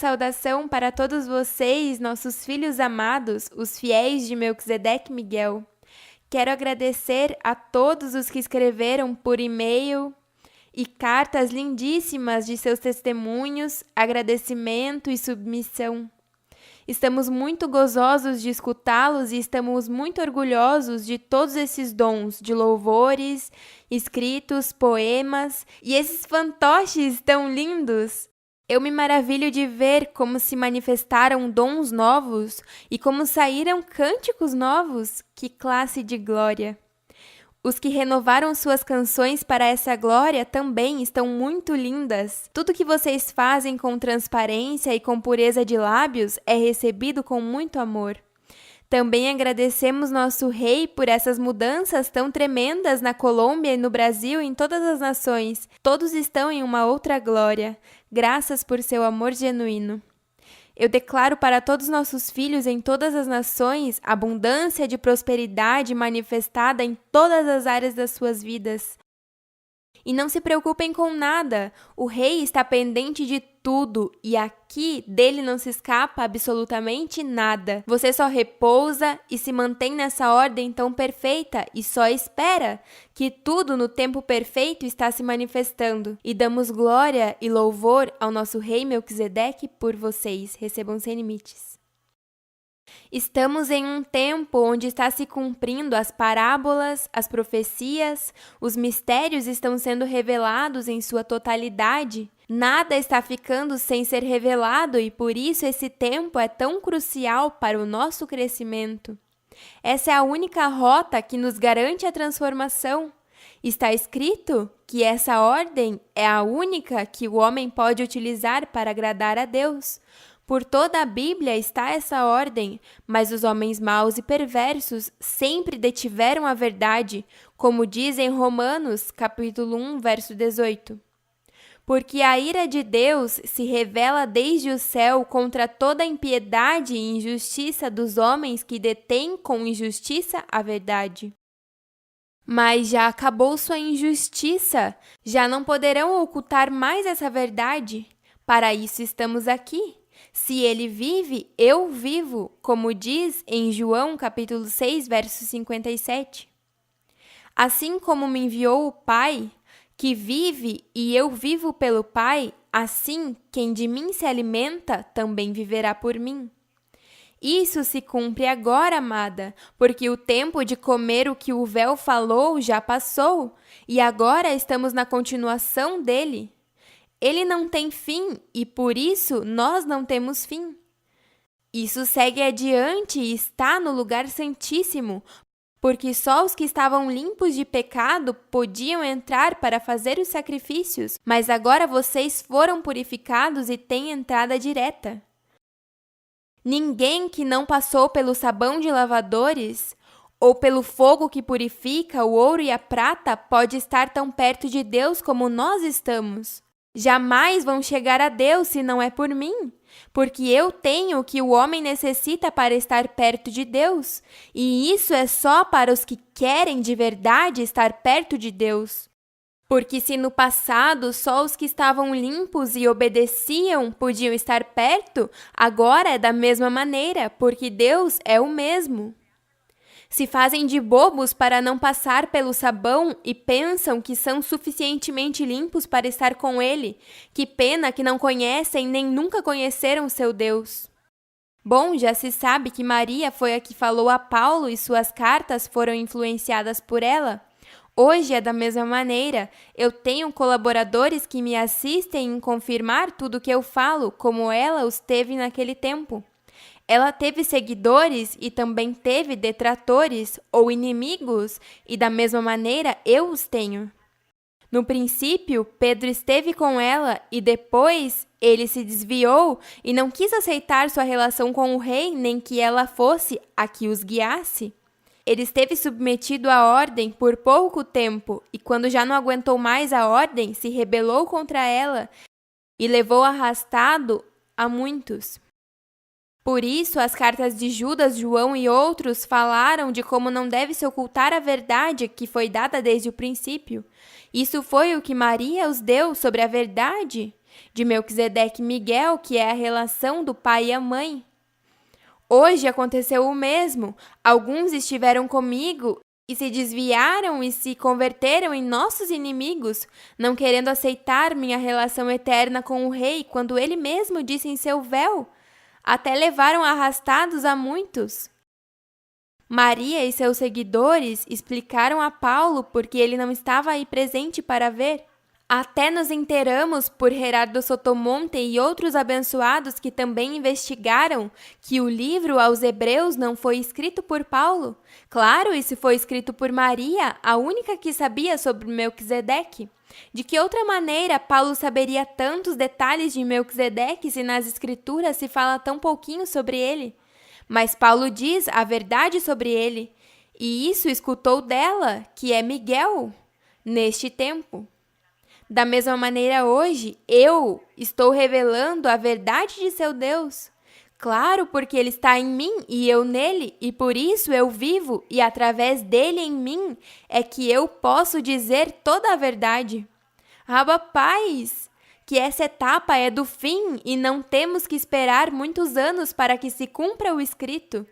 saudação para todos vocês, nossos filhos amados, os fiéis de Melquisedeque Miguel. Quero agradecer a todos os que escreveram por e-mail e cartas lindíssimas de seus testemunhos, agradecimento e submissão. Estamos muito gozosos de escutá-los e estamos muito orgulhosos de todos esses dons de louvores, escritos, poemas e esses fantoches tão lindos. Eu me maravilho de ver como se manifestaram dons novos e como saíram cânticos novos. Que classe de glória! Os que renovaram suas canções para essa glória também estão muito lindas. Tudo que vocês fazem com transparência e com pureza de lábios é recebido com muito amor. Também agradecemos nosso Rei por essas mudanças tão tremendas na Colômbia e no Brasil e em todas as nações. Todos estão em uma outra glória. Graças por seu amor genuíno. Eu declaro para todos nossos filhos em todas as nações abundância de prosperidade manifestada em todas as áreas das suas vidas. E não se preocupem com nada, o Rei está pendente de tudo e aqui dele não se escapa absolutamente nada. Você só repousa e se mantém nessa ordem tão perfeita e só espera que tudo no tempo perfeito está se manifestando. E damos glória e louvor ao nosso Rei Melquisedeque por vocês. Recebam sem limites. Estamos em um tempo onde está se cumprindo as parábolas, as profecias, os mistérios estão sendo revelados em sua totalidade. Nada está ficando sem ser revelado e por isso esse tempo é tão crucial para o nosso crescimento. Essa é a única rota que nos garante a transformação. Está escrito que essa ordem é a única que o homem pode utilizar para agradar a Deus. Por toda a Bíblia está essa ordem, mas os homens maus e perversos sempre detiveram a verdade, como diz em Romanos, capítulo 1, verso 18. Porque a ira de Deus se revela desde o céu contra toda a impiedade e injustiça dos homens que detêm com injustiça a verdade. Mas já acabou sua injustiça, já não poderão ocultar mais essa verdade. Para isso estamos aqui. Se ele vive, eu vivo, como diz em João capítulo 6, verso 57. Assim como me enviou o Pai, que vive e eu vivo pelo Pai, assim quem de mim se alimenta também viverá por mim. Isso se cumpre agora, amada, porque o tempo de comer o que o véu falou já passou, e agora estamos na continuação dele. Ele não tem fim e, por isso, nós não temos fim. Isso segue adiante e está no lugar santíssimo, porque só os que estavam limpos de pecado podiam entrar para fazer os sacrifícios, mas agora vocês foram purificados e têm entrada direta. Ninguém que não passou pelo sabão de lavadores ou pelo fogo que purifica o ouro e a prata pode estar tão perto de Deus como nós estamos. Jamais vão chegar a Deus se não é por mim, porque eu tenho o que o homem necessita para estar perto de Deus, e isso é só para os que querem de verdade estar perto de Deus. Porque se no passado só os que estavam limpos e obedeciam podiam estar perto, agora é da mesma maneira, porque Deus é o mesmo. Se fazem de bobos para não passar pelo sabão e pensam que são suficientemente limpos para estar com ele. Que pena que não conhecem nem nunca conheceram seu Deus. Bom, já se sabe que Maria foi a que falou a Paulo e suas cartas foram influenciadas por ela. Hoje é da mesma maneira. Eu tenho colaboradores que me assistem em confirmar tudo o que eu falo, como ela os teve naquele tempo. Ela teve seguidores e também teve detratores ou inimigos, e da mesma maneira eu os tenho. No princípio, Pedro esteve com ela e depois ele se desviou e não quis aceitar sua relação com o rei, nem que ela fosse a que os guiasse. Ele esteve submetido à ordem por pouco tempo e quando já não aguentou mais a ordem, se rebelou contra ela e levou arrastado a muitos. Por isso, as cartas de Judas, João e outros falaram de como não deve se ocultar a verdade que foi dada desde o princípio. Isso foi o que Maria os deu sobre a verdade. De Melquisedeque e Miguel, que é a relação do pai e a mãe. Hoje aconteceu o mesmo. Alguns estiveram comigo e se desviaram e se converteram em nossos inimigos, não querendo aceitar minha relação eterna com o rei, quando ele mesmo disse em seu véu. Até levaram arrastados a muitos. Maria e seus seguidores explicaram a Paulo porque ele não estava aí presente para ver. Até nos inteiramos por Gerardo Sotomonte e outros abençoados que também investigaram que o livro aos Hebreus não foi escrito por Paulo. Claro, isso foi escrito por Maria, a única que sabia sobre Melquisedeque. De que outra maneira Paulo saberia tantos detalhes de Melquisedeque se nas Escrituras se fala tão pouquinho sobre ele? Mas Paulo diz a verdade sobre ele, e isso escutou dela, que é Miguel, neste tempo. Da mesma maneira hoje, eu estou revelando a verdade de seu Deus. Claro, porque ele está em mim e eu nele, e por isso eu vivo, e através dele em mim é que eu posso dizer toda a verdade. Rapaz, que essa etapa é do fim e não temos que esperar muitos anos para que se cumpra o escrito.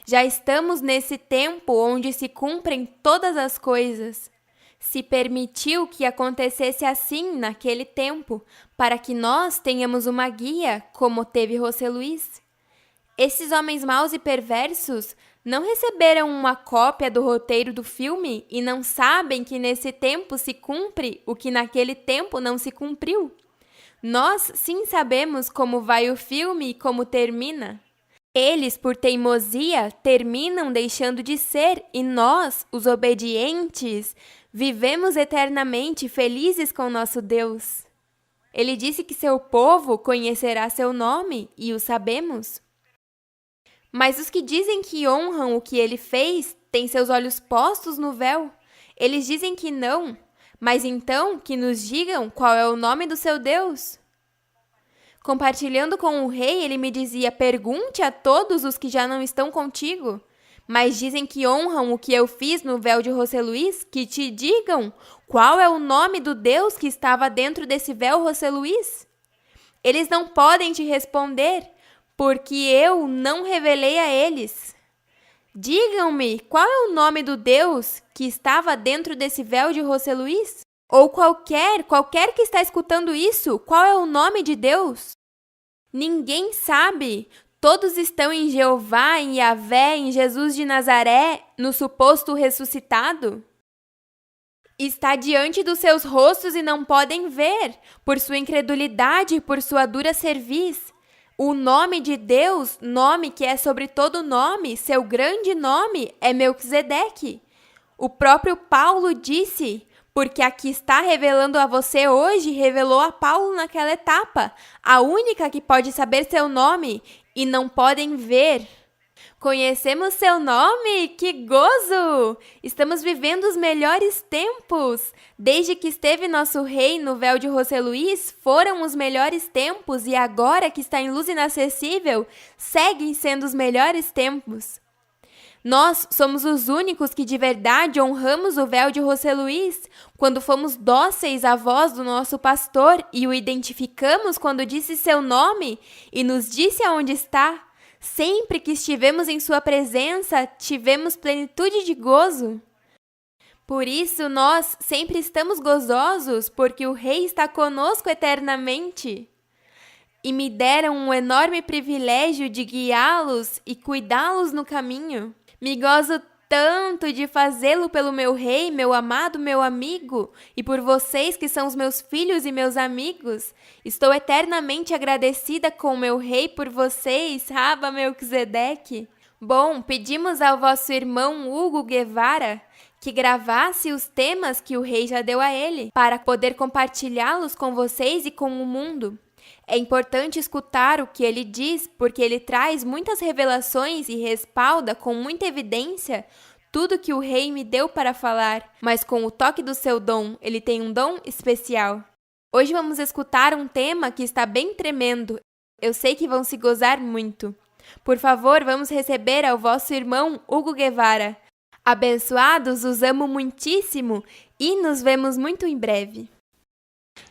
Já estamos nesse tempo onde se cumprem todas as coisas. Se permitiu que acontecesse assim naquele tempo, para que nós tenhamos uma guia, como teve José Luiz. Esses homens maus e perversos não receberam uma cópia do roteiro do filme e não sabem que nesse tempo se cumpre o que naquele tempo não se cumpriu. Nós sim sabemos como vai o filme e como termina. Eles, por teimosia, terminam deixando de ser, e nós, os obedientes, vivemos eternamente felizes com nosso Deus. Ele disse que seu povo conhecerá seu nome, e o sabemos. Mas os que dizem que honram o que ele fez têm seus olhos postos no véu. Eles dizem que não, mas então que nos digam qual é o nome do seu Deus. Compartilhando com o rei, ele me dizia: pergunte a todos os que já não estão contigo. Mas dizem que honram o que eu fiz no véu de José Luiz, que te digam qual é o nome do Deus que estava dentro desse véu, José Luiz. Eles não podem te responder, porque eu não revelei a eles. Digam-me qual é o nome do Deus que estava dentro desse véu de José Luiz? Ou qualquer que está escutando isso, qual é o nome de Deus? Ninguém sabe. Todos estão em Jeová, em Yahvé, em Jesus de Nazaré, no suposto ressuscitado. Está diante dos seus rostos e não podem ver, por sua incredulidade e por sua dura cerviz. O nome de Deus, nome que é sobre todo nome, seu grande nome é Melquisedeque. O próprio Paulo disse: porque aqui está revelando a você hoje, revelou a Paulo naquela etapa, a única que pode saber seu nome e não podem ver. Conhecemos seu nome? Que gozo! Estamos vivendo os melhores tempos. Desde que esteve nosso rei no véu de José Luiz, foram os melhores tempos e agora que está em luz inacessível, seguem sendo os melhores tempos. Nós somos os únicos que de verdade honramos o véu de José Luiz, quando fomos dóceis à voz do nosso pastor e o identificamos quando disse seu nome e nos disse aonde está. Sempre que estivemos em sua presença, tivemos plenitude de gozo. Por isso, nós sempre estamos gozosos, porque o Rei está conosco eternamente. E me deram um enorme privilégio de guiá-los e cuidá-los no caminho. Me gozo tanto de fazê-lo pelo meu rei, meu amado, meu amigo, e por vocês que são os meus filhos e meus amigos. Estou eternamente agradecida com o meu rei por vocês, Rabba Melquisedeque. Bom, pedimos ao vosso irmão Hugo Guevara que gravasse os temas que o rei já deu a ele, para poder compartilhá-los com vocês e com o mundo. É importante escutar o que ele diz, porque ele traz muitas revelações e respalda com muita evidência tudo que o rei me deu para falar, mas com o toque do seu dom, ele tem um dom especial. Hoje vamos escutar um tema que está bem tremendo. Eu sei que vão se gozar muito. Por favor, vamos receber ao vosso irmão Hugo Guevara. Abençoados, os amo muitíssimo e nos vemos muito em breve.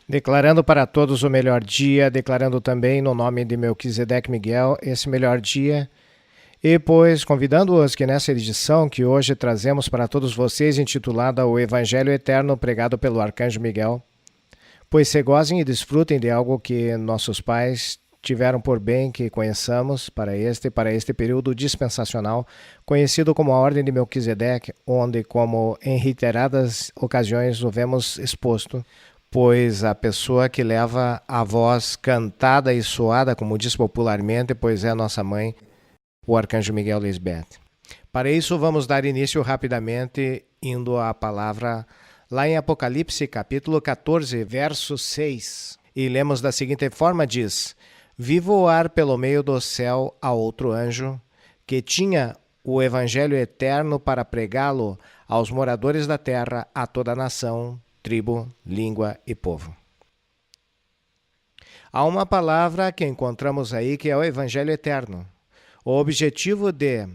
Declarando para todos o melhor dia, declarando também no nome de Melquisedeque Miguel esse melhor dia. E pois, convidando-os que nessa edição que hoje trazemos para todos vocês, intitulada O Evangelho Eterno pregado pelo Arcanjo Miguel, pois se gozem e desfrutem de algo que nossos pais tiveram por bem que conheçamos para este período dispensacional, conhecido como a Ordem de Melquisedeque, onde, como em reiteradas ocasiões o vemos exposto, pois a pessoa que leva a voz cantada e soada, como diz popularmente, pois é a nossa mãe, o Arcanjo Miguel Lisbeth. Para isso, vamos dar início rapidamente, indo à palavra lá em Apocalipse, capítulo 14, verso 6. E lemos da seguinte forma, diz: Vi voar pelo meio do céu a outro anjo, que tinha o evangelho eterno para pregá-lo aos moradores da terra, a toda nação, tribo, língua e povo. Há uma palavra que encontramos aí que é o evangelho eterno. O objetivo de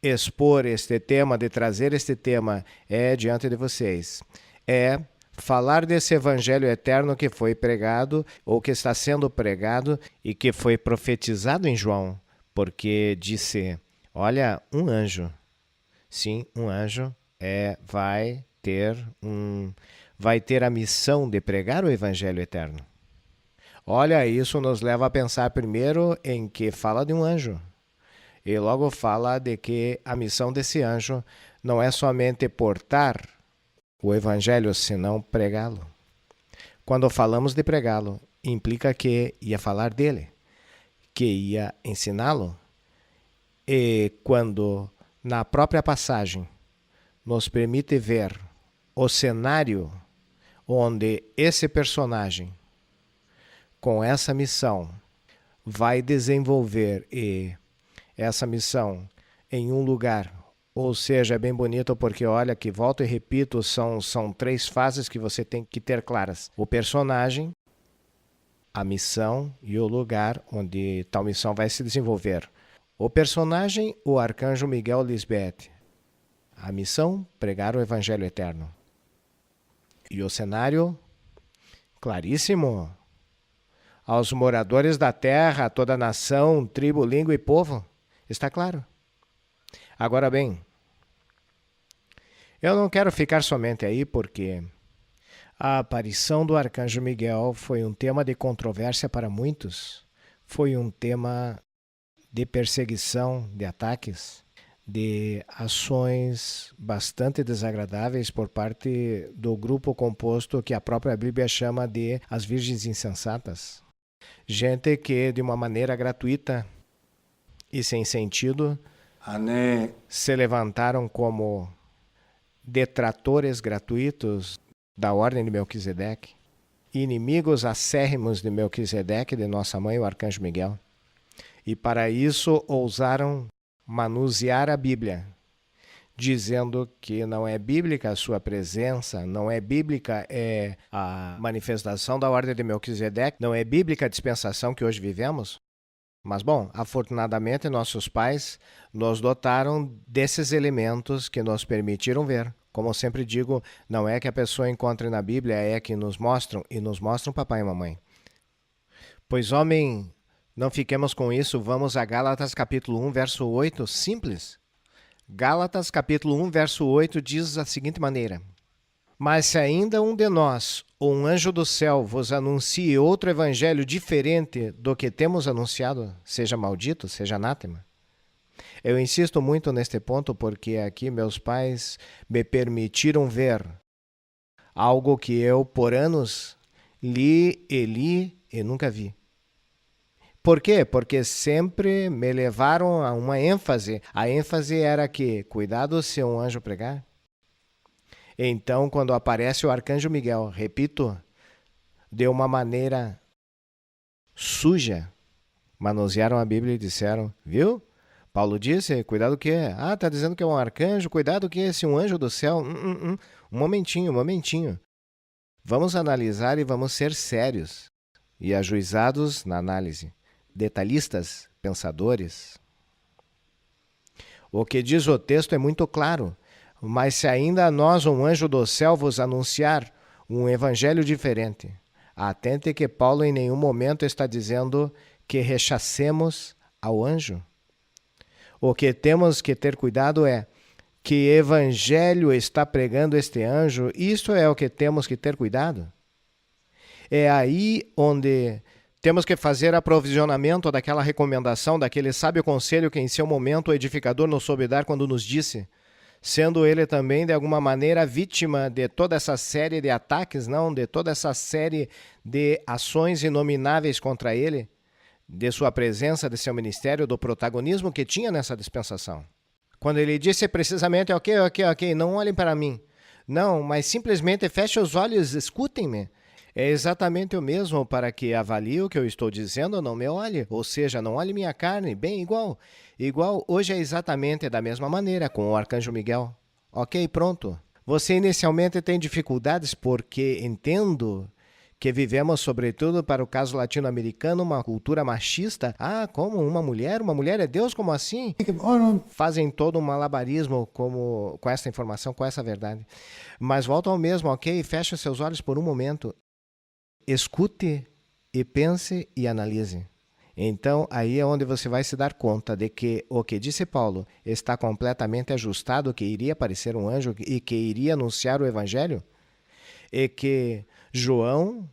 expor este tema, de trazer este tema diante de vocês, é falar desse evangelho eterno que foi pregado, ou que está sendo pregado, e que foi profetizado em João, porque disse, olha, um anjo, sim, um anjo vai ter a missão de pregar o evangelho eterno. Olha, isso nos leva a pensar primeiro em que fala de um anjo. E logo fala de que a missão desse anjo não é somente portar o evangelho, senão pregá-lo. Quando falamos de pregá-lo, implica que ia falar dele, que ia ensiná-lo. E quando, na própria passagem, nos permite ver o cenário onde esse personagem, com essa missão, vai desenvolver essa missão em um lugar, ou seja, é bem bonito porque olha que, volto e repito, são 3 fases que você tem que ter claras. O personagem, a missão e o lugar onde tal missão vai se desenvolver. O personagem, o Arcanjo Miguel Lisbeth. A missão, pregar o Evangelho Eterno. E o cenário, claríssimo. Aos moradores da terra, a toda nação, tribo, língua e povo. Está claro? Agora bem, eu não quero ficar somente aí porque a aparição do Arcanjo Miguel foi um tema de controvérsia para muitos, foi um tema de perseguição, de ataques, de ações bastante desagradáveis por parte do grupo composto que a própria Bíblia chama de as Virgens Insensatas. Gente que, de uma maneira gratuita e sem sentido, se levantaram como detratores gratuitos da Ordem de Melquisedeque, inimigos acérrimos de Melquisedeque, de nossa mãe, o Arcanjo Miguel. E para isso ousaram manusear a Bíblia, dizendo que não é bíblica a sua presença, não é bíblica a manifestação da Ordem de Melquisedeque, não é bíblica a dispensação que hoje vivemos. Mas, bom, afortunadamente nossos pais nos dotaram desses elementos que nos permitiram ver. Como eu sempre digo, não é que a pessoa encontre na Bíblia, é que nos mostram, e nos mostram papai e mamãe. Pois, homem, não fiquemos com isso, vamos a Gálatas capítulo 1, verso 8, simples. Gálatas capítulo 1, verso 8 diz da seguinte maneira: Mas se ainda um de nós, ou um anjo do céu, vos anuncie outro evangelho diferente do que temos anunciado, seja maldito, seja anátema. Eu insisto muito neste ponto porque aqui meus pais me permitiram ver algo que eu, por anos, li e nunca vi. Por quê? Porque sempre me levaram a uma ênfase. A ênfase era que, cuidado se um anjo pregar. Então, quando aparece o Arcanjo Miguel, repito, de uma maneira suja, manusearam a Bíblia e disseram, viu? Paulo disse, cuidado que é. Ah, tá dizendo que é um arcanjo, cuidado que é um anjo do céu. Um momentinho. Vamos analisar e vamos ser sérios e ajuizados na análise. Detalhistas, pensadores. O que diz o texto é muito claro. Mas se ainda a nós um anjo do céu vos anunciar um evangelho diferente, Atente que Paulo em nenhum momento está dizendo que rechacemos ao anjo. O que temos que ter cuidado é que evangelho está pregando este anjo. Isso é o que temos que ter cuidado. É aí onde temos que fazer aprovisionamento daquela recomendação, daquele sábio conselho que em seu momento o edificador nos soube dar quando nos disse, sendo ele também de alguma maneira vítima de toda essa série de ataques, não, de toda essa série de ações inomináveis contra ele, de sua presença, de seu ministério, do protagonismo que tinha nessa dispensação. Quando ele disse precisamente, ok, não olhem para mim. Não, mas simplesmente fechem os olhos, escutem-me. É exatamente o mesmo para que avalie o que eu estou dizendo, não me olhe. Ou seja, não olhe minha carne, bem igual. Igual, hoje é exatamente da mesma maneira com o arcanjo Miguel. Ok, pronto. Você inicialmente tem dificuldades porque entendo que vivemos, sobretudo para o caso latino-americano, uma cultura machista. Ah, como uma mulher? Uma mulher é Deus? Como assim? Fazem todo um malabarismo com essa informação, com essa verdade. Mas volta ao mesmo, ok? Feche seus olhos por um momento. Escute e pense e analise. Então, aí é onde você vai se dar conta de que o que disse Paulo está completamente ajustado, que iria aparecer um anjo e que iria anunciar o evangelho, e que João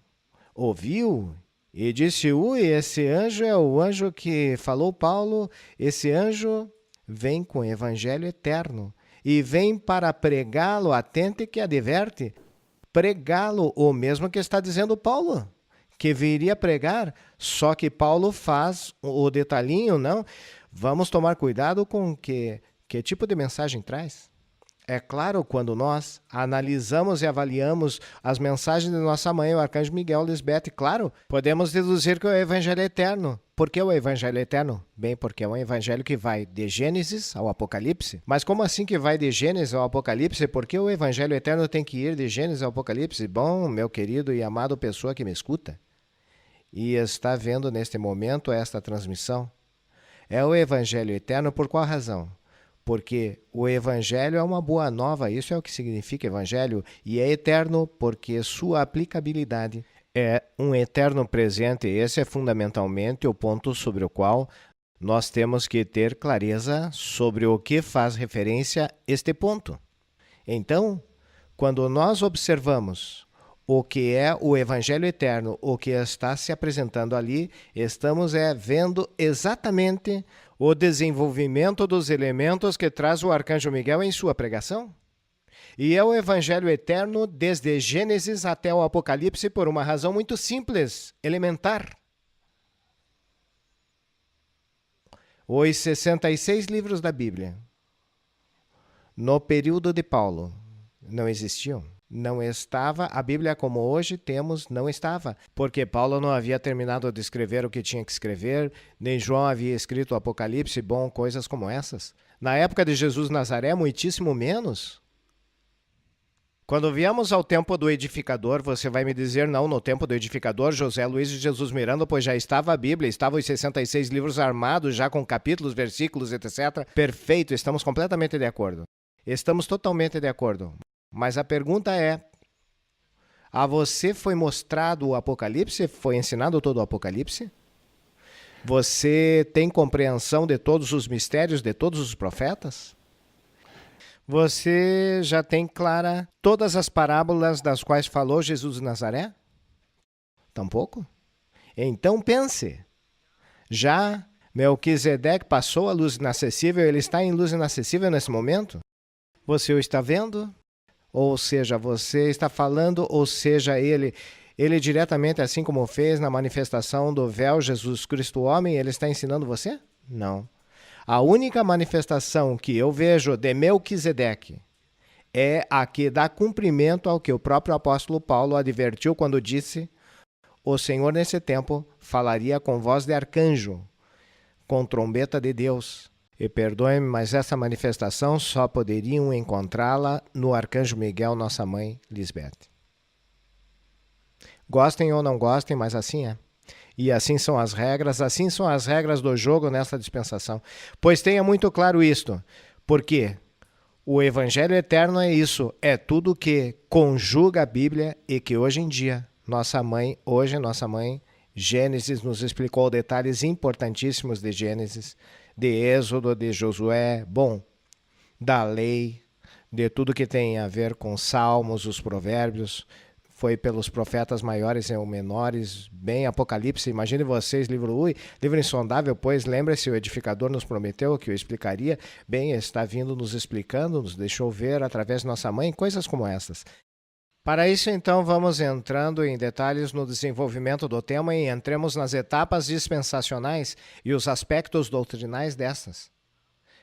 ouviu e disse, ui, esse anjo é o anjo que falou Paulo, esse anjo vem com o evangelho eterno e vem para pregá-lo, atente que adverte, pregá-lo, o mesmo que está dizendo Paulo, que viria pregar, só que Paulo faz o detalhinho, não? Vamos tomar cuidado com que tipo de mensagem traz. É claro, quando nós analisamos e avaliamos as mensagens de nossa mãe, o arcanjo Miguel, Lisbeth, claro, podemos deduzir que é o evangelho é eterno. Por que o evangelho é eterno? Bem, porque é um evangelho que vai de Gênesis ao Apocalipse. Mas como assim que vai de Gênesis ao Apocalipse? Por que o evangelho eterno tem que ir de Gênesis ao Apocalipse? Bom, meu querido e amado pessoa que me escuta e está vendo neste momento esta transmissão, é o evangelho eterno por qual razão? Porque o evangelho é uma boa nova, isso é o que significa evangelho, e é eterno porque sua aplicabilidade é um eterno presente. Esse é fundamentalmente o ponto sobre o qual nós temos que ter clareza sobre o que faz referência este ponto. Então, quando nós observamos o que é o evangelho eterno, o que está se apresentando ali, estamos vendo exatamente o desenvolvimento dos elementos que traz o arcanjo Miguel em sua pregação. E é o evangelho eterno desde Gênesis até o Apocalipse por uma razão muito simples, elementar. Os 66 livros da Bíblia, no período de Paulo, não existiam. Não estava, a Bíblia como hoje temos, não estava, porque Paulo não havia terminado de escrever o que tinha que escrever, nem João havia escrito o Apocalipse, bom, coisas como essas. Na época de Jesus Nazaré, muitíssimo menos. Quando viemos ao tempo do edificador, você vai me dizer, não, no tempo do edificador, José Luiz de Jesus Miranda, pois já estava a Bíblia, estavam os 66 livros armados, já com capítulos, versículos, etc. Perfeito, estamos completamente de acordo. Estamos totalmente de acordo. Mas a pergunta é, a você foi mostrado o Apocalipse? Foi ensinado todo o Apocalipse? Você tem compreensão de todos os mistérios, de todos os profetas? Você já tem clara todas as parábolas das quais falou Jesus de Nazaré? Tampouco? Então pense, já Melquisedeque passou a luz inacessível, ele está em luz inacessível nesse momento? Você o está vendo? Ou seja, você está falando, ou seja, ele diretamente, assim como fez na manifestação do véu Jesus Cristo homem, ele está ensinando você? Não. A única manifestação que eu vejo de Melquisedeque é a que dá cumprimento ao que o próprio apóstolo Paulo advertiu quando disse: o Senhor nesse tempo falaria com voz de arcanjo, com trombeta de Deus. E perdoe-me, mas essa manifestação só poderiam encontrá-la no arcanjo Miguel, nossa mãe, Lisbeth. Gostem ou não gostem, mas assim é. E assim são as regras do jogo nessa dispensação. Pois tenha muito claro isto, porque o evangelho eterno é isso, é tudo que conjuga a Bíblia e que hoje em dia nossa mãe, hoje nossa mãe, Gênesis nos explicou detalhes importantíssimos de Gênesis, de Êxodo, de Josué, bom, da lei, de tudo que tem a ver com Salmos, os Provérbios, foi pelos profetas maiores e menores, bem Apocalipse, imagine vocês, livro insondável, pois lembre-se, o edificador nos prometeu que o explicaria, bem, está vindo nos explicando, nos deixou ver através de nossa mãe, coisas como essas. Para isso, então, vamos entrando em detalhes no desenvolvimento do tema e entremos nas etapas dispensacionais e os aspectos doutrinais destas.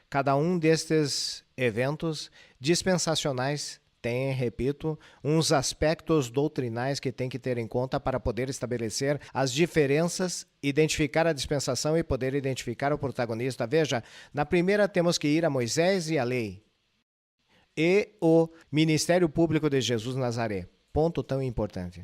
Cada um destes eventos dispensacionais tem, repito, uns aspectos doutrinais que tem que ter em conta para poder estabelecer as diferenças, identificar a dispensação e poder identificar o protagonista. Veja, na primeira temos que ir a Moisés e a lei e o ministério público de Jesus Nazaré. Ponto tão importante.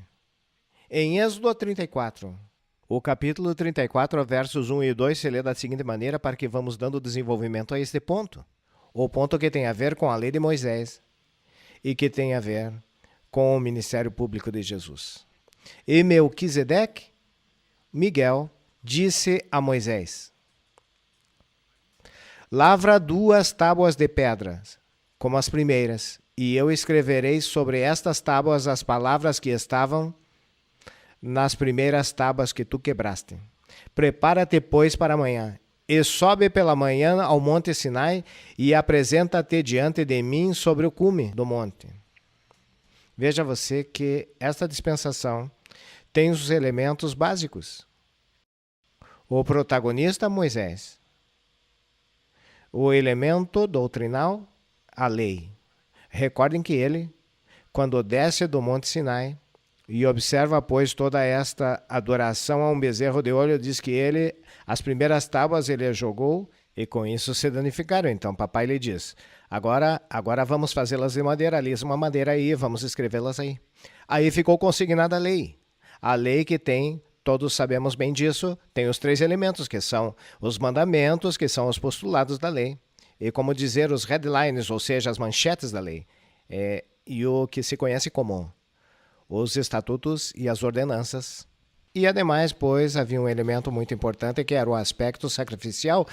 Em Êxodo 34, o capítulo 34, versos 1 e 2 se lê da seguinte maneira para que vamos dando desenvolvimento a este ponto. O ponto que tem a ver com a lei de Moisés e que tem a ver com o ministério público de Jesus. E Melquisedeque, Miguel, disse a Moisés: lavra 2 tábuas de pedras, como as primeiras, e eu escreverei sobre estas tábuas as palavras que estavam nas primeiras tábuas que tu quebraste. Prepara-te, pois, para amanhã, e sobe pela manhã ao monte Sinai, e apresenta-te diante de mim sobre o cume do monte. Veja você que esta dispensação tem os elementos básicos. O protagonista, Moisés. O elemento doutrinal, a lei. Recordem que ele, quando desce do monte Sinai e observa, pois, toda esta adoração a um bezerro de ouro, diz que ele, as primeiras tábuas ele jogou e com isso se danificaram. Então papai lhe diz, agora vamos fazê-las de madeira, alisa uma madeira aí, vamos escrevê-las aí. Aí ficou consignada a lei. A lei que tem, todos sabemos bem disso, tem os 3 elementos, que são os mandamentos, que são os postulados da lei. E como dizer, os headlines, ou seja, as manchetes da lei. E o que se conhece como os estatutos e as ordenanças. E, ademais, pois, havia um elemento muito importante que era o aspecto sacrificial,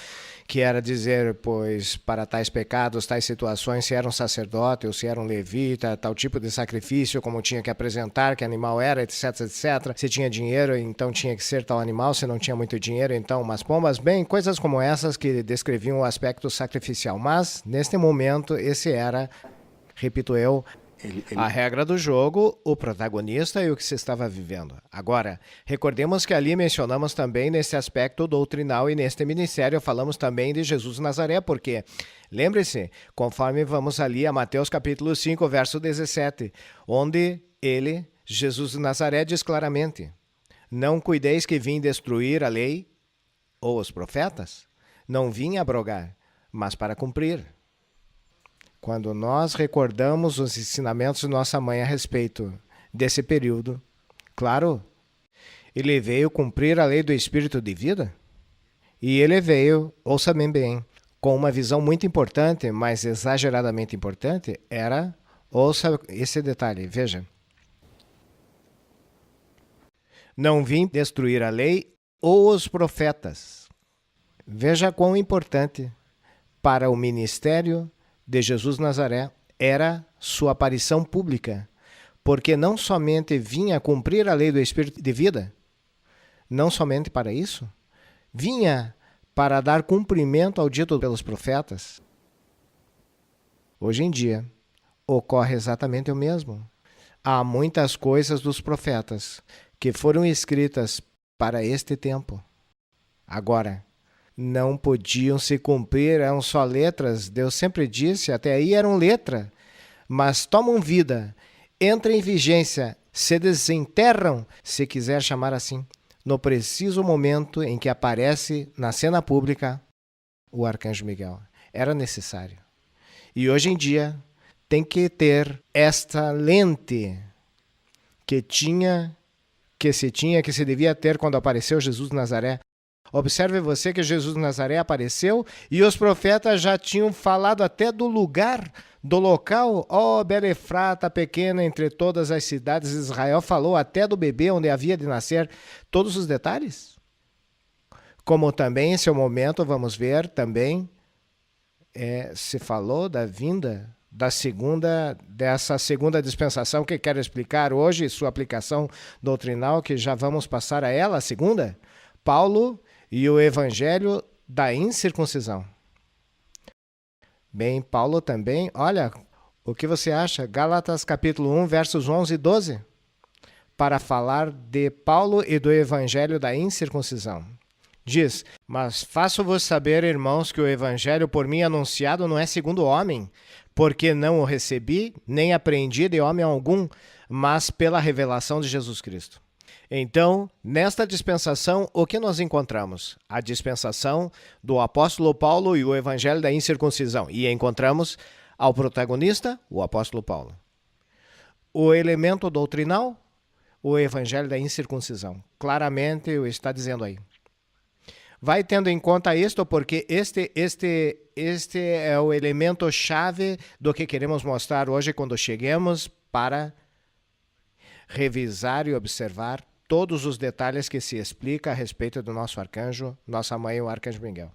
que era dizer, pois, para tais pecados, tais situações, se era um sacerdote ou se era um levita, tal tipo de sacrifício, como tinha que apresentar, que animal era, etc, etc. Se tinha dinheiro, então tinha que ser tal animal, se não tinha muito dinheiro, então umas pombas, bem, coisas como essas que descreviam o aspecto sacrificial. Mas, neste momento, esse era, repito eu, a regra do jogo, o protagonista e o que se estava vivendo. Agora, recordemos que ali mencionamos também nesse aspecto doutrinal e neste ministério falamos também de Jesus Nazaré, porque, lembre-se, conforme vamos ali a Mateus capítulo 5, verso 17, onde ele, Jesus de Nazaré, diz claramente, não cuideis que vim destruir a lei ou os profetas, não vim abrogar, mas para cumprir. Quando nós recordamos os ensinamentos de nossa mãe a respeito desse período, claro, ele veio cumprir a lei do Espírito de vida. E ele veio, ouça-me bem, com uma visão muito importante, mas exageradamente importante, ouça esse detalhe, veja. Não vim destruir a lei ou os profetas. Veja quão importante para o ministério de Jesus Nazaré era sua aparição pública, porque não somente vinha cumprir a lei do Espírito de vida, não somente para isso, vinha para dar cumprimento ao dito pelos profetas. Hoje em dia, ocorre exatamente o mesmo. Há muitas coisas dos profetas que foram escritas para este tempo. Agora, não podiam se cumprir, eram só letras. Deus sempre disse, até aí eram letra, mas tomam vida, entram em vigência, se desenterram, se quiser chamar assim, no preciso momento em que aparece na cena pública o arcanjo Miguel. Era necessário. E hoje em dia tem que ter esta lente que se devia ter quando apareceu Jesus de Nazaré, Observe você que Jesus de Nazaré apareceu e os profetas já tinham falado até do lugar, do local. Ó, Belefrata, pequena entre todas as cidades de Israel, falou até do bebê onde havia de nascer, todos os detalhes. Como também, em seu momento, vamos ver, também se falou da vinda dessa segunda dispensação que quero explicar hoje, sua aplicação doutrinal, que já vamos passar a ela, a segunda, Paulo e o evangelho da incircuncisão. Bem, Paulo também, olha, o que você acha? Gálatas capítulo 1, versos 11 e 12, para falar de Paulo e do evangelho da incircuncisão. Diz, mas faço-vos saber, irmãos, que o evangelho por mim anunciado não é segundo o homem, porque não o recebi, nem aprendi de homem algum, mas pela revelação de Jesus Cristo. Então, nesta dispensação, o que nós encontramos? A dispensação do apóstolo Paulo e o evangelho da incircuncisão. E encontramos ao protagonista, o apóstolo Paulo. O elemento doutrinal, o evangelho da incircuncisão. Claramente o está dizendo aí. Vai tendo em conta isto, porque este é o elemento chave do que queremos mostrar hoje quando cheguemos para revisar e observar todos os detalhes que se explica a respeito do nosso arcanjo, nossa mãe, o arcanjo Miguel.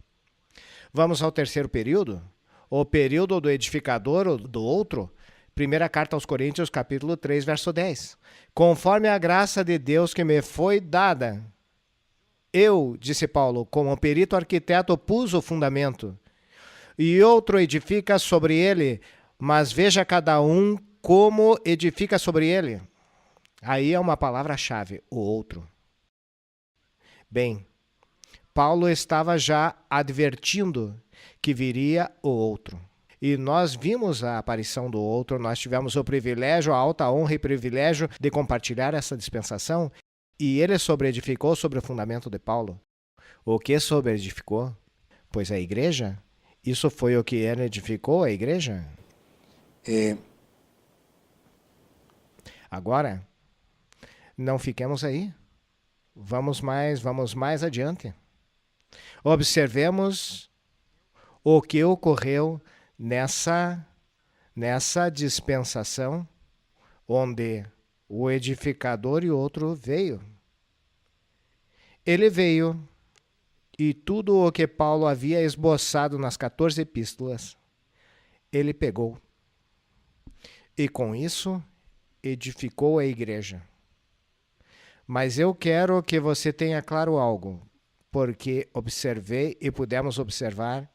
Vamos ao terceiro período, o período do edificador, do outro. Primeira carta aos Coríntios, capítulo 3, verso 10. Conforme a graça de Deus que me foi dada, eu, disse Paulo, como perito arquiteto, pus o fundamento, e outro edifica sobre ele, mas veja cada um como edifica sobre ele. Aí é uma palavra-chave, o outro. Bem, Paulo estava já advertindo que viria o outro. E nós vimos a aparição do outro, nós tivemos o privilégio, a alta honra e privilégio de compartilhar essa dispensação. E ele sobreedificou sobre o fundamento de Paulo. O que sobreedificou? Pois a igreja. Isso foi o que ele edificou, a igreja? Agora, não fiquemos aí. Vamos mais adiante. Observemos o que ocorreu nessa dispensação, onde o edificador e outro veio. Ele veio e tudo o que Paulo havia esboçado nas 14 epístolas, ele pegou. E com isso, edificou a igreja. Mas eu quero que você tenha claro algo, porque observei e pudemos observar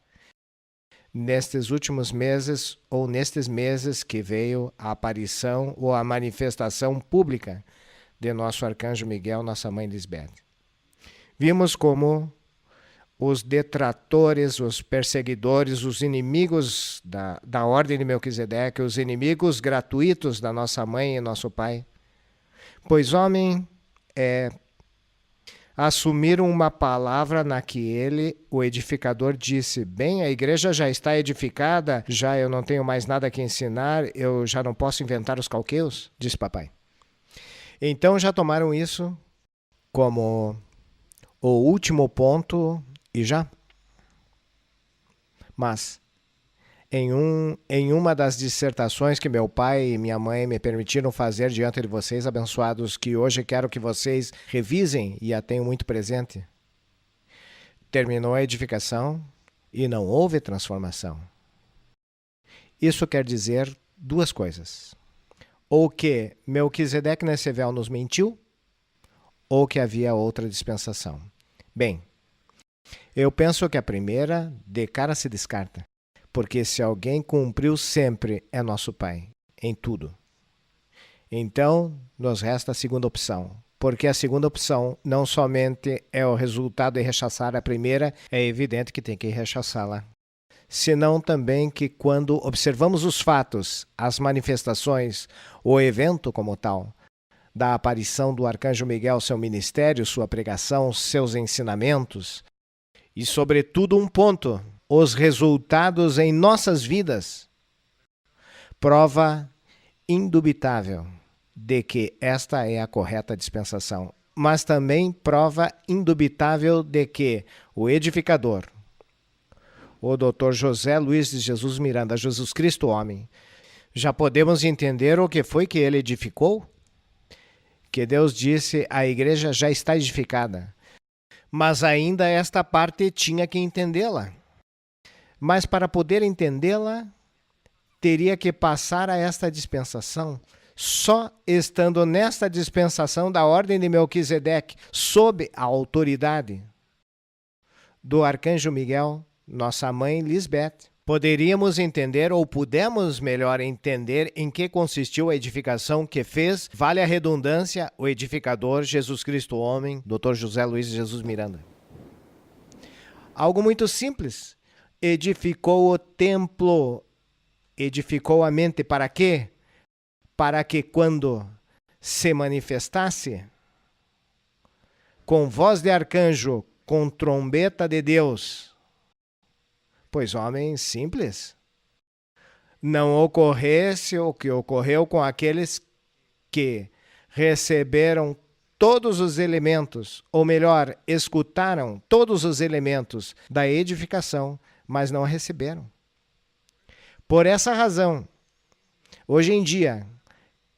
nestes últimos meses, ou nestes meses que veio a aparição ou a manifestação pública de nosso arcanjo Miguel, nossa mãe Lisbeth. Vimos como os detratores, os perseguidores, os inimigos da ordem de Melquisedeque, os inimigos gratuitos da nossa mãe e nosso pai, pois homem assumiram uma palavra na que ele, o edificador, disse, bem, a igreja já está edificada, já eu não tenho mais nada que ensinar, eu já não posso inventar os calqueus, disse papai. Então já tomaram isso como o último ponto e já. Mas, em uma das dissertações que meu pai e minha mãe me permitiram fazer diante de vocês, abençoados, que hoje quero que vocês revisem e a tenham muito presente, terminou a edificação e não houve transformação. Isso quer dizer duas coisas. Ou que Melquisedeque nesse véu nos mentiu, ou que havia outra dispensação. Bem, eu penso que a primeira de cara se descarta, porque se alguém cumpriu sempre é nosso Pai, em tudo. Então, nos resta a segunda opção, porque a segunda opção não somente é o resultado de rechaçar a primeira, é evidente que tem que rechaçá-la. Senão também que quando observamos os fatos, as manifestações, o evento como tal, da aparição do Arcanjo Miguel, seu ministério, sua pregação, seus ensinamentos, e sobretudo um ponto, os resultados em nossas vidas, prova indubitável de que esta é a correta dispensação. mas também prova indubitável de que o edificador, o Dr. José Luiz de Jesus Miranda, Jesus Cristo homem, já podemos entender o que foi que ele edificou? Que Deus disse, a igreja já está edificada. Mas ainda esta parte tinha que entendê-la. Mas para poder entendê-la, teria que passar a esta dispensação. Só estando nesta dispensação da ordem de Melquisedeque, sob a autoridade do arcanjo Miguel, nossa mãe Lisbeth, poderíamos entender, ou pudemos melhor entender, em que consistiu a edificação que fez, vale a redundância, o edificador Jesus Cristo homem, Dr. José Luiz de Jesus Miranda. Algo muito simples. Edificou o templo, edificou a mente para quê? Para que quando se manifestasse, com voz de arcanjo, com trombeta de Deus, pois homem simples, não ocorresse o que ocorreu com aqueles que receberam todos os elementos, ou melhor, escutaram todos os elementos da edificação, mas não a receberam. Por essa razão, hoje em dia,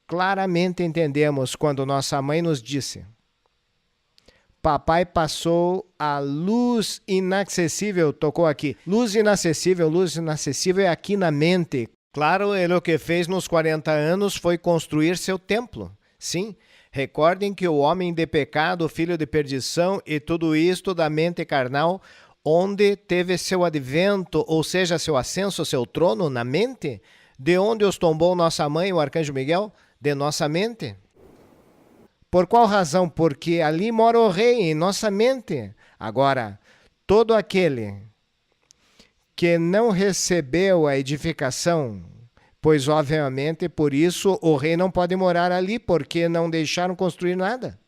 claramente entendemos quando nossa mãe nos disse: papai passou a luz inacessível, tocou aqui. Luz inacessível é aqui na mente. Claro, ele o que fez nos 40 anos foi construir seu templo. Sim, recordem que o homem de pecado, filho de perdição e tudo isto da mente carnal, onde teve seu advento, ou seja, seu ascenso, seu trono na mente, de onde os tombou nossa mãe, o arcanjo Miguel? De nossa mente. Por qual razão? Porque ali mora o rei, em nossa mente. Agora, todo aquele que não recebeu a edificação, pois obviamente por isso o rei não pode morar ali, porque não deixaram construir nada.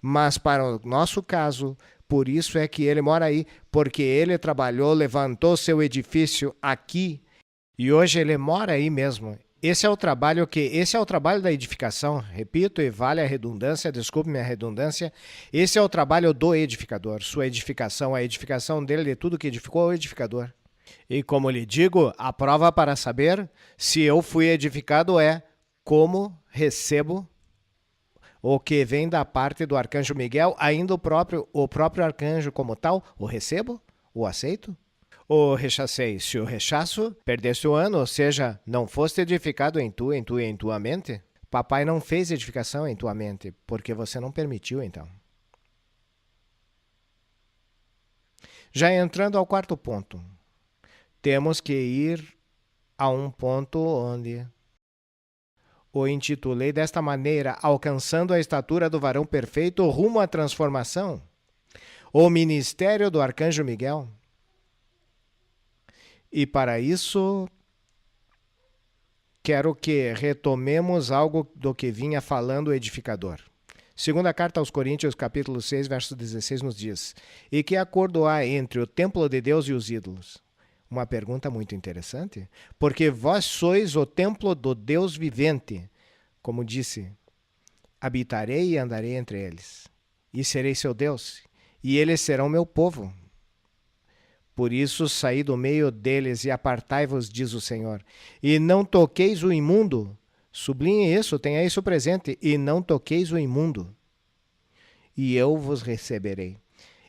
Mas para o nosso caso, por isso é que ele mora aí, porque ele trabalhou, levantou seu edifício aqui e hoje ele mora aí mesmo. Esse é o trabalho da edificação, repito, e vale a redundância, desculpe-me a redundância, esse é o trabalho do edificador, sua edificação, a edificação dele, de tudo que edificou, é o edificador. E como lhe digo, a prova para saber se eu fui edificado é como recebo o que vem da parte do arcanjo Miguel, ainda o próprio arcanjo como tal, o recebo, o aceito. O rechacei. Se o rechaço, perdeste o ano, ou seja, não foste edificado em tua mente. Papai não fez edificação em tua mente, porque você não permitiu, então. Já entrando ao quarto ponto, temos que ir a um ponto onde o intitulei desta maneira, alcançando a estatura do varão perfeito rumo à transformação. O ministério do arcanjo Miguel. E para isso, quero que retomemos algo do que vinha falando o edificador. Segunda carta aos Coríntios, capítulo 6, verso 16, nos diz: e que acordo há entre o templo de Deus e os ídolos? Uma pergunta muito interessante, porque vós sois o templo do Deus vivente. Como disse, habitarei e andarei entre eles, e serei seu Deus, e eles serão meu povo. Por isso saí do meio deles e apartai-vos, diz o Senhor. E não toqueis o imundo. Sublinhe isso, tenha isso presente. E não toqueis o imundo. E eu vos receberei.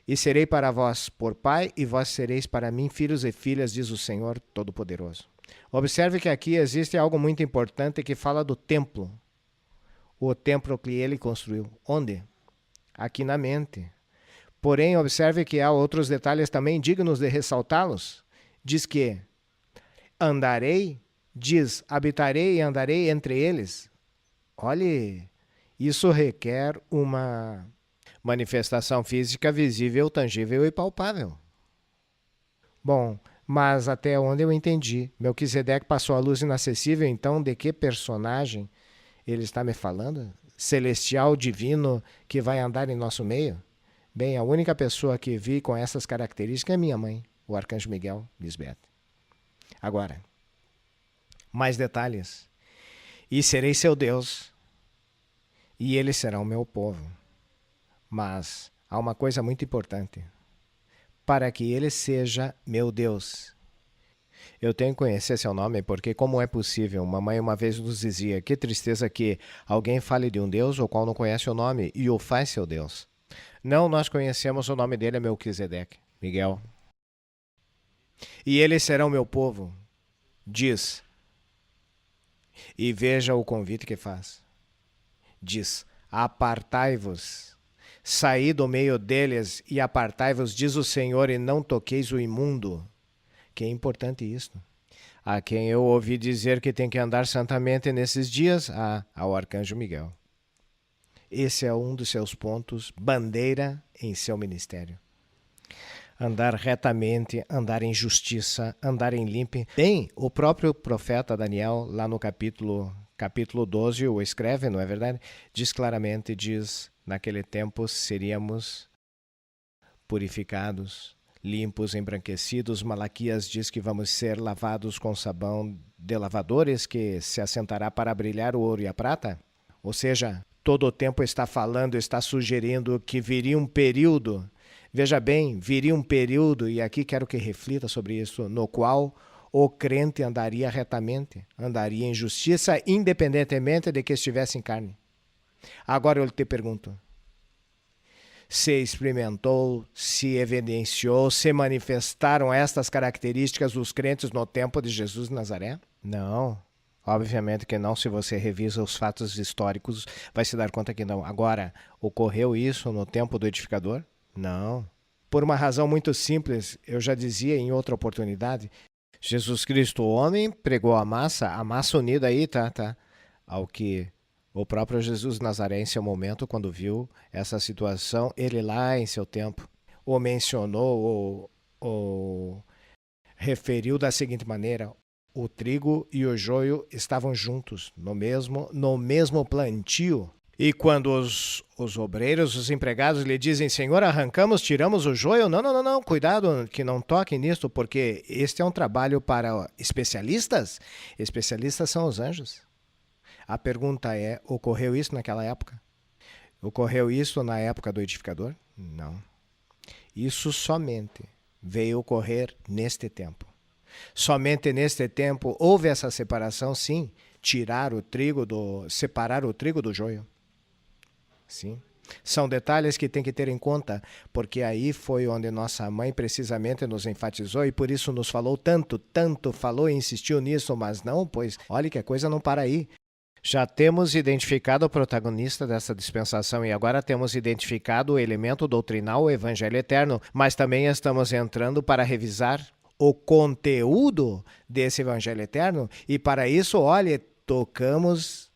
E serei para vós por pai, e vós sereis para mim filhos e filhas, diz o Senhor Todo-Poderoso. Observe que aqui existe algo muito importante que fala do templo. O templo que ele construiu. Onde? Aqui na mente. Porém, observe que há outros detalhes também dignos de ressaltá-los. Diz que andarei, diz habitarei e andarei entre eles. Olhe, isso requer uma manifestação física visível, tangível e palpável. Bom, mas até onde eu entendi, Melquisedeque passou a luz inacessível, então de que personagem ele está me falando? Celestial, divino, que vai andar em nosso meio? Bem, a única pessoa que vi com essas características é minha mãe, o arcanjo Miguel, Lisbeth. Agora, mais detalhes. E serei seu Deus, e eles serão meu povo. Mas há uma coisa muito importante. Para que ele seja meu Deus. Eu tenho que conhecer seu nome, porque como é possível? Mamãe uma vez nos dizia, que tristeza que alguém fale de um Deus o qual não conhece o nome e o faz seu Deus. Não, nós conhecemos o nome dele é Melquisedeque, Miguel. E eles serão meu povo, diz. E veja o convite que faz. Diz, apartai-vos, saí do meio deles e apartai-vos, diz o Senhor, e não toqueis o imundo. Que é importante isso. A quem eu ouvi dizer que tem que andar santamente nesses dias, ao arcanjo Miguel. Esse é um dos seus pontos, bandeira em seu ministério. Andar retamente, andar em justiça, andar em limpo. Bem, o próprio profeta Daniel, lá no capítulo 12, o escreve, não é verdade? Diz claramente, naquele tempo seríamos purificados, limpos, embranquecidos. Malaquias diz que vamos ser lavados com sabão de lavadores, que se assentará para brilhar o ouro e a prata. Ou seja, todo o tempo está falando, está sugerindo que viria um período, veja bem, viria um período, e aqui quero que reflita sobre isso, no qual o crente andaria retamente, andaria em justiça, independentemente de que estivesse em carne. Agora eu te pergunto, se experimentou, se evidenciou, se manifestaram estas características dos crentes no tempo de Jesus de Nazaré? Não. Obviamente que não, se você revisa os fatos históricos, vai se dar conta que não. Agora, ocorreu isso no tempo do edificador? Não. Por uma razão muito simples, eu já dizia em outra oportunidade, Jesus Cristo, o homem, pregou a massa unida aí, tá? Ao que o próprio Jesus Nazaré, em seu momento, quando viu essa situação, ele lá em seu tempo, o mencionou, ou referiu da seguinte maneira, o trigo e o joio estavam juntos, no mesmo plantio. E quando os obreiros, os empregados lhe dizem, Senhor, arrancamos, tiramos o joio? Não, cuidado que não toquem nisto, porque este é um trabalho para especialistas. Especialistas são os anjos. A pergunta é, ocorreu isso naquela época? Ocorreu isso na época do edificador? Não. Isso somente veio ocorrer neste tempo. Somente neste tempo houve essa separação, sim, separar o trigo do joio. Sim. São detalhes que tem que ter em conta, porque aí foi onde nossa mãe precisamente nos enfatizou e por isso nos falou tanto falou e insistiu nisso, mas não, pois olha que a coisa não para aí. Já temos identificado o protagonista dessa dispensação e agora temos identificado o elemento doutrinal, o Evangelho Eterno, mas também estamos entrando para revisar o conteúdo desse Evangelho Eterno e para isso, olha, tocamos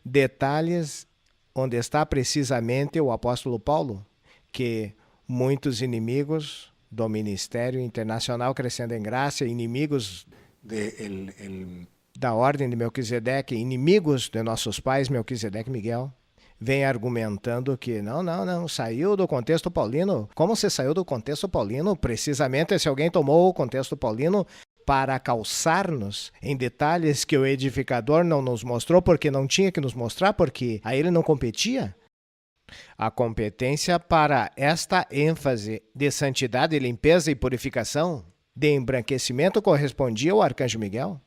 detalhes onde está precisamente o apóstolo Paulo, que muitos inimigos do ministério internacional crescendo em graça, inimigos da ordem de Melquisedeque, inimigos de nossos pais, Melquisedeque e Miguel, vem argumentando que não, saiu do contexto paulino. Como você saiu do contexto paulino? Precisamente se alguém tomou o contexto paulino para calçar-nos em detalhes que o edificador não nos mostrou, porque não tinha que nos mostrar, porque a ele não competia. A competência para esta ênfase de santidade, limpeza e purificação, de embranquecimento, correspondia ao arcanjo Miguel.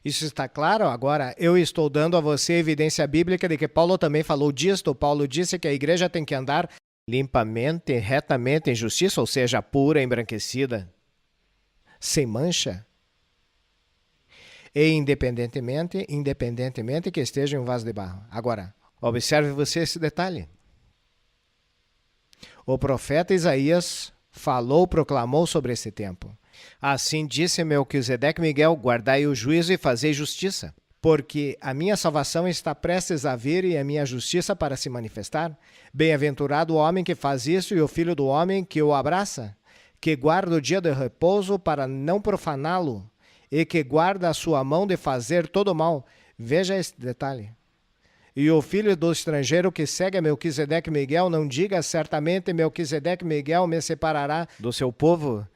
Isso está claro? Agora, eu estou dando a você evidência bíblica de que Paulo também falou disto. Paulo disse que a igreja tem que andar limpamente, retamente, em justiça, ou seja, pura, embranquecida, sem mancha. E independentemente que esteja em um vaso de barro. Agora, observe você esse detalhe. O profeta Isaías proclamou sobre esse tempo. Assim disse Melquisedeque Miguel, guardai o juízo e fazei justiça, porque a minha salvação está prestes a vir e a minha justiça para se manifestar. Bem-aventurado o homem que faz isso e o filho do homem que o abraça, que guarda o dia de repouso para não profaná-lo e que guarda a sua mão de fazer todo mal. Veja esse detalhe. E o filho do estrangeiro que segue a Melquisedeque Miguel não diga certamente Melquisedeque Miguel me separará do seu povo,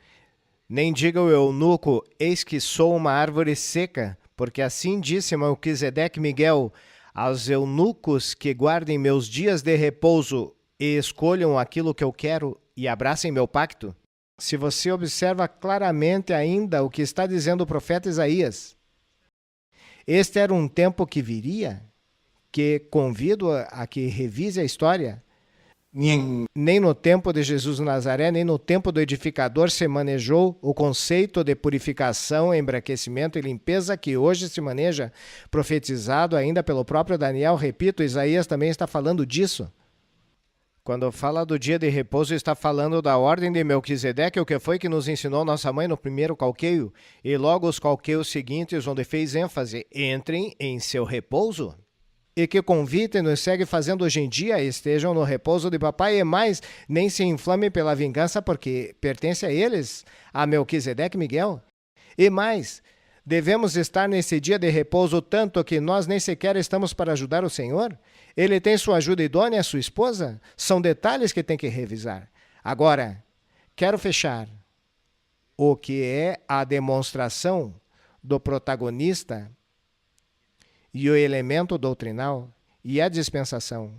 nem diga o eunuco, eis que sou uma árvore seca, porque assim disse Melquisedeque Miguel, aos eunucos que guardem meus dias de repouso e escolham aquilo que eu quero e abracem meu pacto? Se você observa claramente ainda o que está dizendo o profeta Isaías, este era um tempo que viria, que convido a que revise a história. Nem no tempo de Jesus de Nazaré, nem no tempo do edificador se manejou o conceito de purificação, embranquecimento e limpeza que hoje se maneja, profetizado ainda pelo próprio Daniel. Repito, Isaías também está falando disso. Quando fala do dia de repouso, está falando da ordem de Melquisedeque, o que foi que nos ensinou nossa mãe no primeiro calqueio, e logo os calqueios seguintes, onde fez ênfase: entrem em seu repouso. E que convite nos segue fazendo hoje em dia: estejam no repouso de papai, e mais, nem se inflamem pela vingança, porque pertence a eles, a Melquisedeque Miguel. E mais, devemos estar nesse dia de repouso tanto que nós nem sequer estamos para ajudar o Senhor. Ele tem sua ajuda idônea, sua esposa. São detalhes que tem que revisar. Agora, quero fechar o que é a demonstração do protagonista e o elemento doutrinal e a dispensação.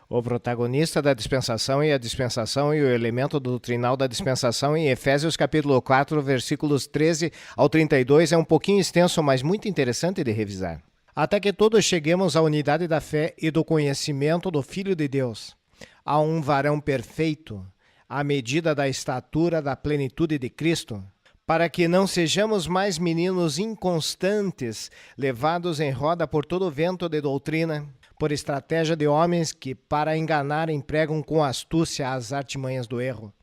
O protagonista da dispensação e a dispensação e o elemento doutrinal da dispensação em Efésios capítulo 4, versículos 13 ao 32, é um pouquinho extenso, mas muito interessante de revisar. Até que todos cheguemos à unidade da fé e do conhecimento do Filho de Deus, a um varão perfeito, à medida da estatura da plenitude de Cristo, para que não sejamos mais meninos inconstantes, levados em roda por todo vento de doutrina, por estratégia de homens que, para enganar, empregam com astúcia as artimanhas do erro.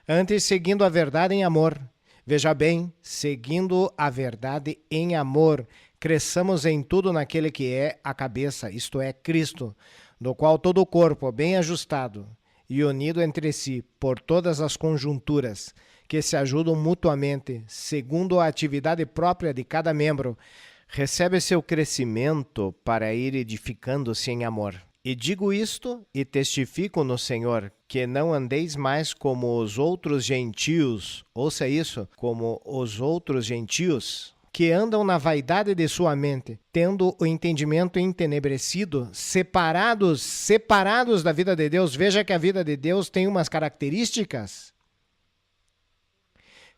Antes, seguindo a verdade em amor. Veja bem, seguindo a verdade em amor, cresçamos em tudo naquele que é a cabeça, isto é, Cristo, do qual todo o corpo, bem ajustado e unido entre si por todas as conjunturas, que se ajudam mutuamente, segundo a atividade própria de cada membro, recebe seu crescimento para ir edificando-se em amor. E digo isto e testifico no Senhor, que não andeis mais como os outros gentios, ouça isso, como os outros gentios, que andam na vaidade de sua mente, tendo o entendimento entenebrecido, separados da vida de Deus. Veja que a vida de Deus tem umas características.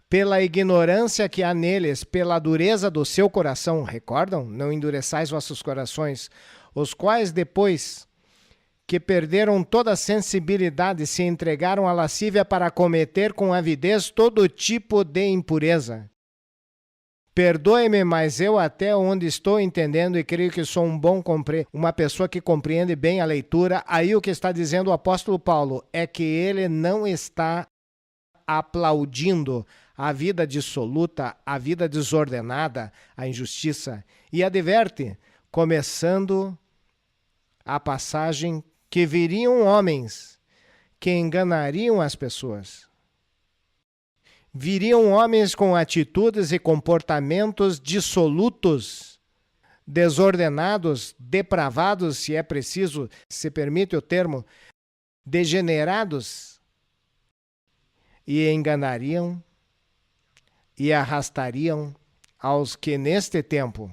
Pela ignorância que há neles, pela dureza do seu coração, recordam? Não endureçais vossos corações, os quais depois que perderam toda a sensibilidade, se entregaram à lascívia para cometer com avidez todo tipo de impureza. Perdoe-me, mas eu até onde estou entendendo e creio que sou uma pessoa que compreende bem a leitura. Aí o que está dizendo o apóstolo Paulo é que ele não está aplaudindo a vida dissoluta, a vida desordenada, a injustiça, e adverte, começando a passagem, que viriam homens que enganariam as pessoas. Viriam homens com atitudes e comportamentos dissolutos, desordenados, depravados, se é preciso, se permite o termo, degenerados, e enganariam e arrastariam aos que neste tempo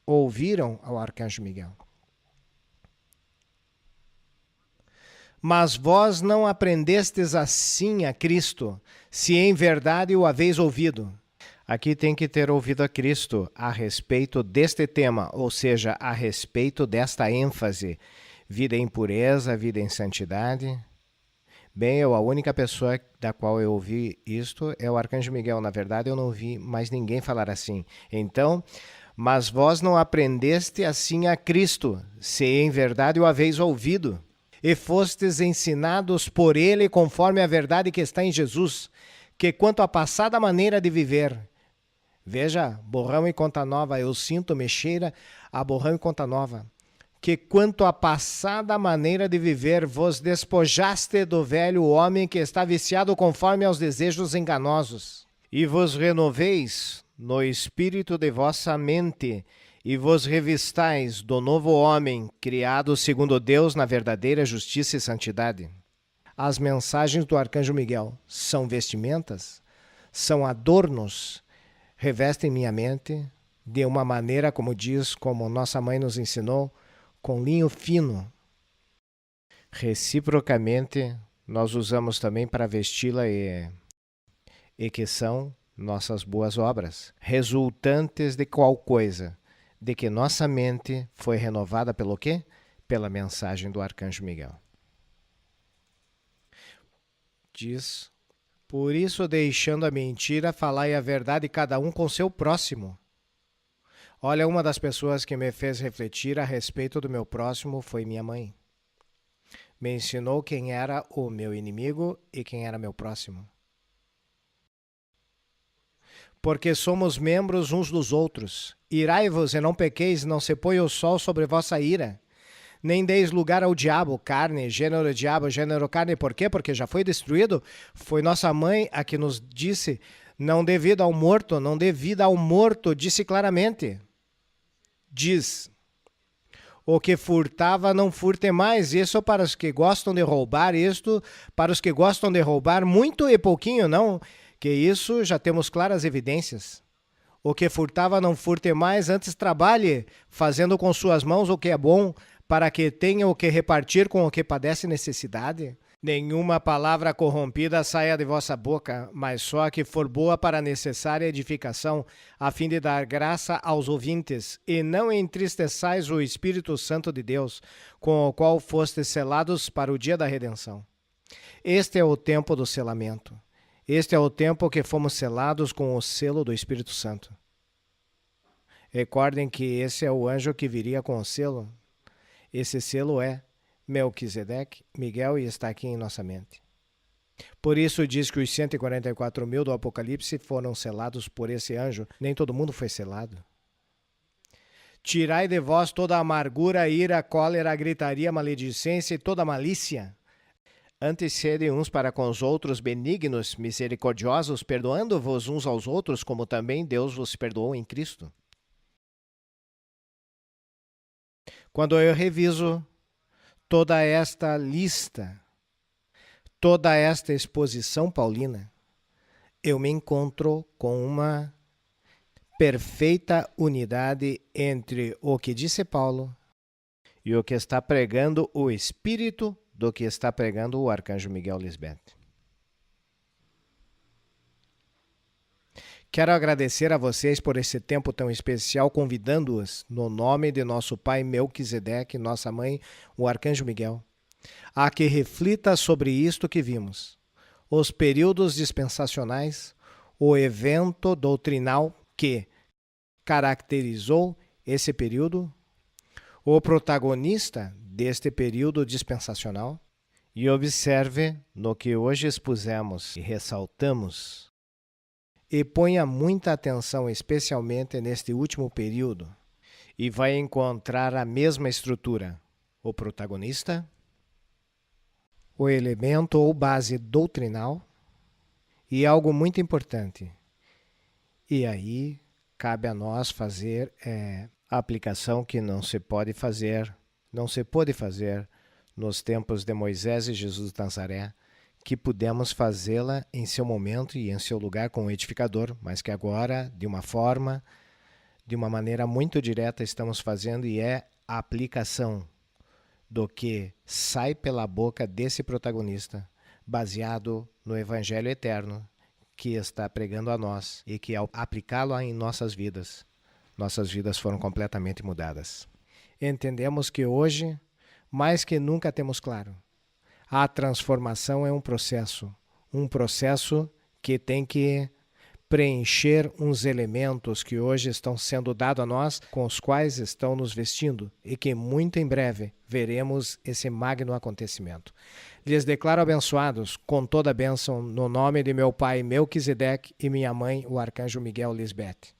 ouviram ao arcanjo Miguel. Mas vós não aprendestes assim a Cristo, se em verdade o haveis ouvido. Aqui tem que ter ouvido a Cristo a respeito deste tema, ou seja, a respeito desta ênfase. Vida em pureza, vida em santidade. Bem, a única pessoa da qual eu ouvi isto é o arcanjo Miguel. Na verdade, eu não ouvi mais ninguém falar assim. Então, mas vós não aprendeste assim a Cristo, se em verdade o haveis ouvido, e fostes ensinados por ele conforme a verdade que está em Jesus, que quanto à passada maneira de viver, veja, borrão e conta nova, eu sinto mexeira a borrão e conta nova, que quanto à passada maneira de viver, vos despojaste do velho homem que está viciado conforme aos desejos enganosos, e vos renoveis no espírito de vossa mente, e vos revistais do novo homem, criado segundo Deus na verdadeira justiça e santidade. As mensagens do arcanjo Miguel são vestimentas, são adornos, revestem minha mente de uma maneira, como diz, como nossa mãe nos ensinou, com linho fino. Reciprocamente, nós usamos também para vesti-la e que são nossas boas obras, resultantes de qual coisa? De que nossa mente foi renovada pelo quê? Pela mensagem do Arcanjo Miguel. Diz, por isso deixando a mentira, falai a verdade cada um com seu próximo. Olha, uma das pessoas que me fez refletir a respeito do meu próximo foi minha mãe. Me ensinou quem era o meu inimigo e quem era meu próximo. Porque somos membros uns dos outros. Irai-vos e não pequeis, não se põe o sol sobre vossa ira. Nem deis lugar ao diabo, carne, gênero diabo, gênero carne. Por quê? Porque já foi destruído. Foi nossa mãe a que nos disse, não dê vida ao morto, não dê vida ao morto, disse claramente. Diz, o que furtava não furte mais, isso para os que gostam de roubar, isto para os que gostam de roubar muito e pouquinho, não, que isso já temos claras evidências. O que furtava não furte mais, antes trabalhe, fazendo com suas mãos o que é bom, para que tenha o que repartir com o que padece necessidade. Nenhuma palavra corrompida saia de vossa boca, mas só a que for boa para a necessária edificação, a fim de dar graça aos ouvintes, e não entristeçais o Espírito Santo de Deus, com o qual fostes selados para o dia da redenção. Este é o tempo do selamento. Este é o tempo que fomos selados com o selo do Espírito Santo. Recordem que esse é o anjo que viria com o selo. Esse selo é Melquisedeque, Miguel, e está aqui em nossa mente. Por isso diz que os 144.000 do Apocalipse foram selados por esse anjo. Nem todo mundo foi selado. Tirai de vós toda a amargura, ira, cólera, gritaria, maledicência e toda malícia. Antes sede uns para com os outros benignos, misericordiosos, perdoando-vos uns aos outros, como também Deus vos perdoou em Cristo. Quando eu reviso toda esta lista, toda esta exposição paulina, eu me encontro com uma perfeita unidade entre o que disse Paulo e o que está pregando o Espírito do que está pregando o Arcanjo Miguel Lisbeth. Quero agradecer a vocês por esse tempo tão especial, convidando-os, no nome de nosso pai Melquisedeque, nossa mãe, o Arcanjo Miguel, a que reflita sobre isto que vimos, os períodos dispensacionais, o evento doutrinal que caracterizou esse período, o protagonista deste período dispensacional, e observe no que hoje expusemos e ressaltamos, e ponha muita atenção especialmente neste último período, e vai encontrar a mesma estrutura, o protagonista, o elemento ou base doutrinal, e algo muito importante. E aí cabe a nós fazer a aplicação que não se pôde fazer nos tempos de Moisés e Jesus de Nazaré, que pudemos fazê-la em seu momento e em seu lugar com o edificador, mas que agora, de uma maneira muito direta, estamos fazendo, e é a aplicação do que sai pela boca desse protagonista, baseado no Evangelho eterno que está pregando a nós, e que ao aplicá-lo em nossas vidas foram completamente mudadas. Entendemos que hoje, mais que nunca, temos claro, a transformação é um processo que tem que preencher uns elementos que hoje estão sendo dados a nós, com os quais estão nos vestindo, e que muito em breve veremos esse magno acontecimento. Lhes declaro abençoados com toda a bênção no nome de meu pai Melquisedeque e minha mãe, o Arcanjo Miguel Lisbeth.